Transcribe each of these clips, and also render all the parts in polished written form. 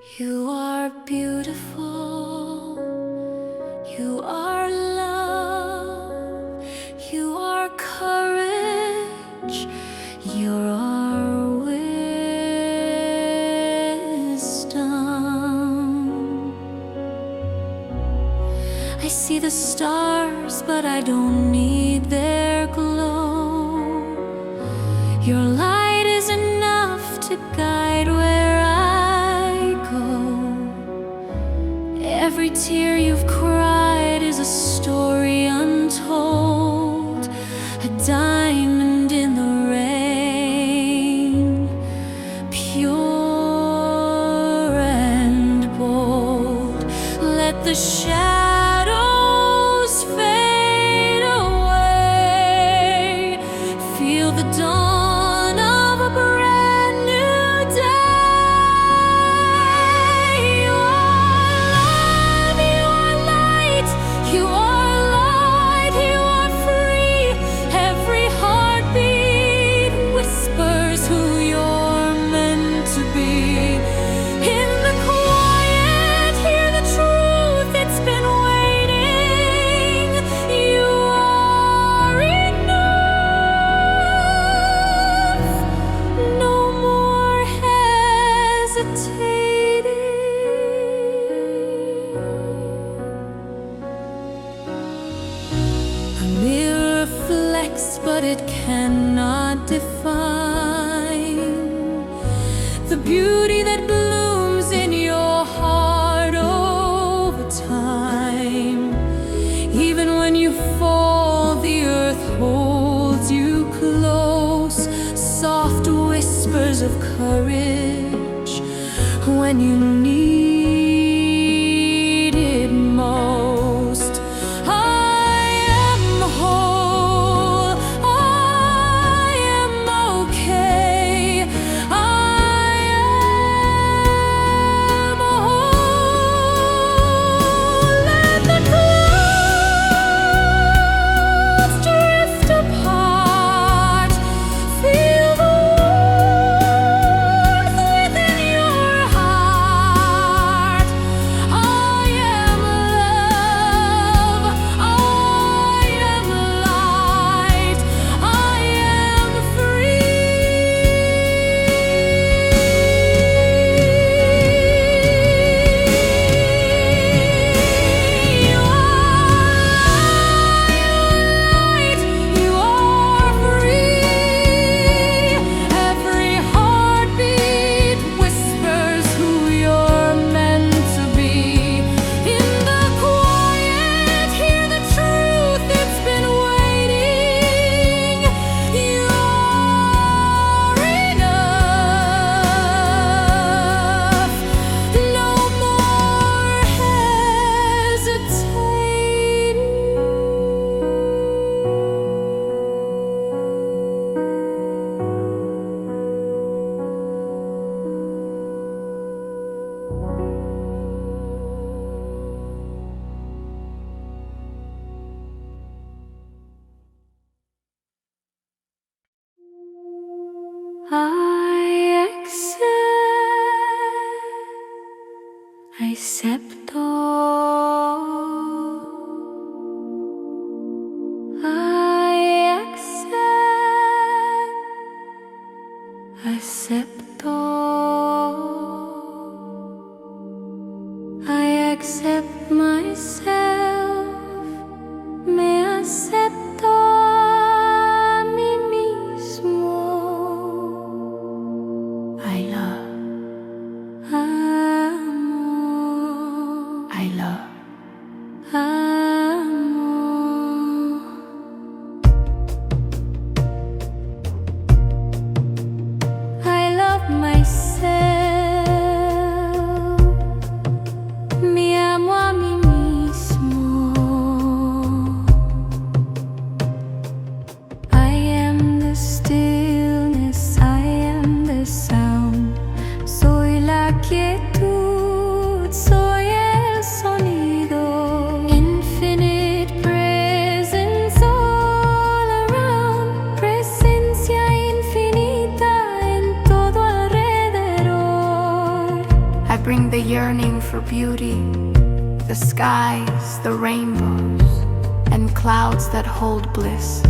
You are beautiful, you are love, you are courage, you are wisdom. I see the stars, but I don't need their glow. Your light is enough to guide where I go. Every tear you've cried is a story untold, a diamond in the rain, pure and bold. Let the shadows fade away. Feel the dawn of a brand new day. You are love, you are light, you are light, you are free. Every heartbeat whispers who you're meant to be. In the quiet, hear the truth, it's been waiting. You are enough, no more hesitating. A mirror reflects, but it cannot define the beauty that blooms in your heart over time. Even when you fall, the earth holds you close. Soft whispers of courage when you need it most. I am whole, I am okay, I am whole. Let the clouds drift apart. Feel the warmth within your heart. I am love, I am light, I am free. You are free. Every heartbeat whispers who you're meant to be. In the quiet, hear the truth, it's been waiting. You're enough, no more hesitating. I accept all. I accept all. I accept myself, me acepto a mí mismo. I love, amo, I love, amo. I love myself, me amo a mí mismo. bring the yearning for beauty, the skies, the rainbows, and clouds that hold bliss.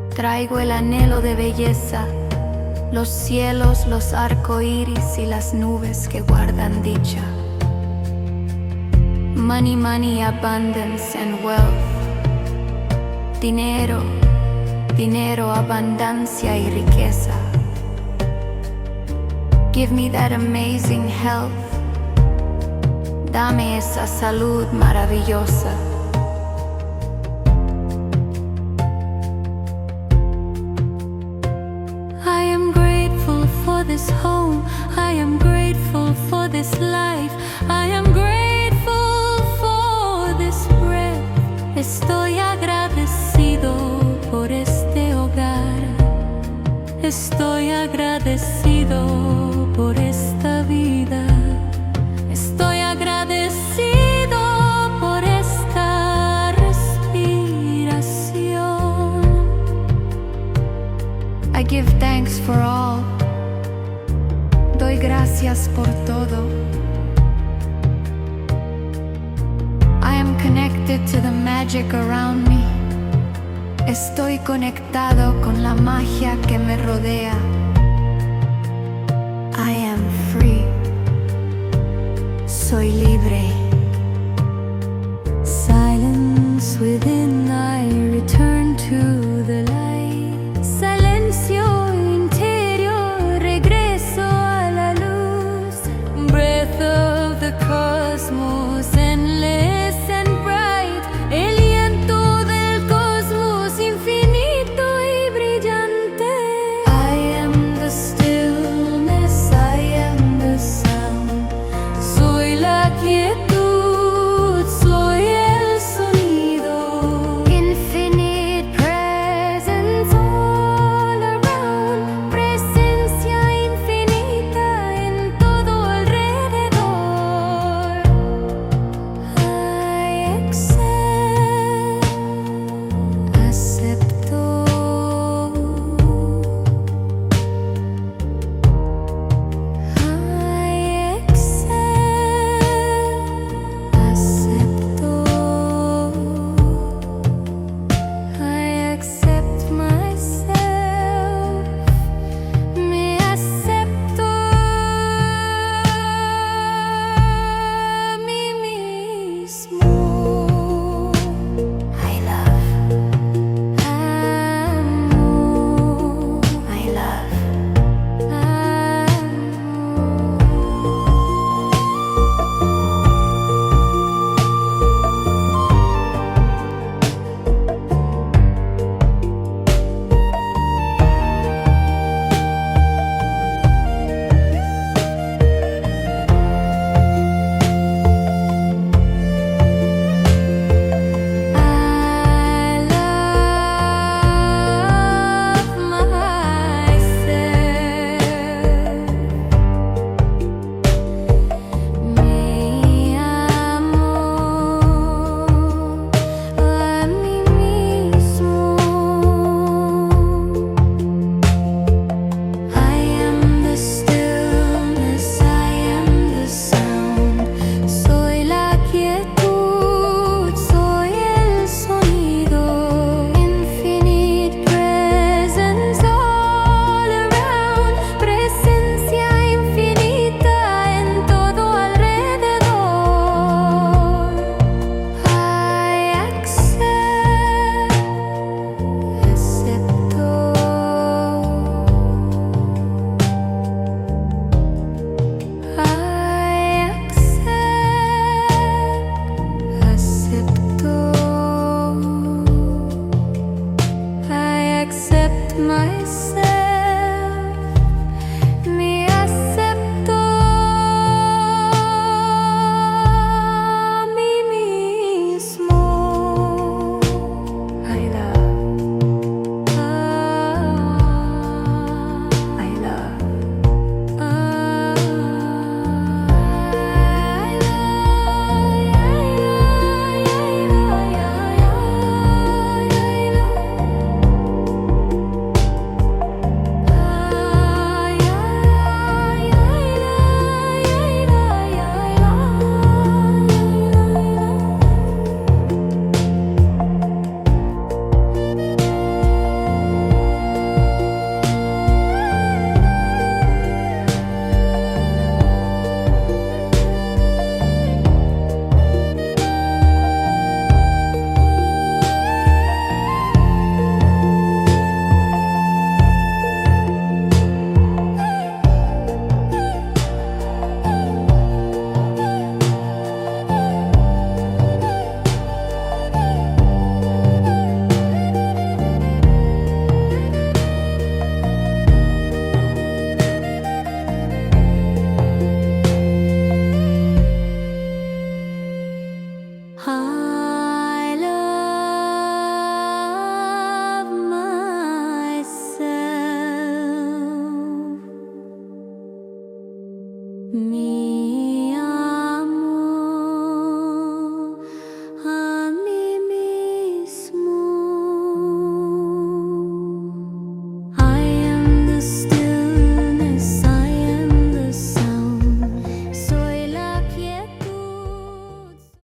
Traigo el anhelo de belleza, los cielos, los arcoíris y las nubes que guardan dicha. Money, money, abundance and wealth. Dinero, dinero, abundancia y riqueza. Give me that amazing health. Dame esa salud maravillosa. I am grateful for this home. I am grateful for this life. I am grateful for this breath. Estoy agradecido por este hogar. Estoy agradecido por esta vida. Estoy agradecido por esta respiración. I give thanks for all. Doy gracias por todo. I am connected to the magic around me. Estoy conectado con la magia que me rodea. I am free. Soy libre. Silence within, I return to the light. Silencio interior, regreso a la luz. Breath of the cosmos, endless and bright. El viento del cosmos, infinito y brillante. I am me.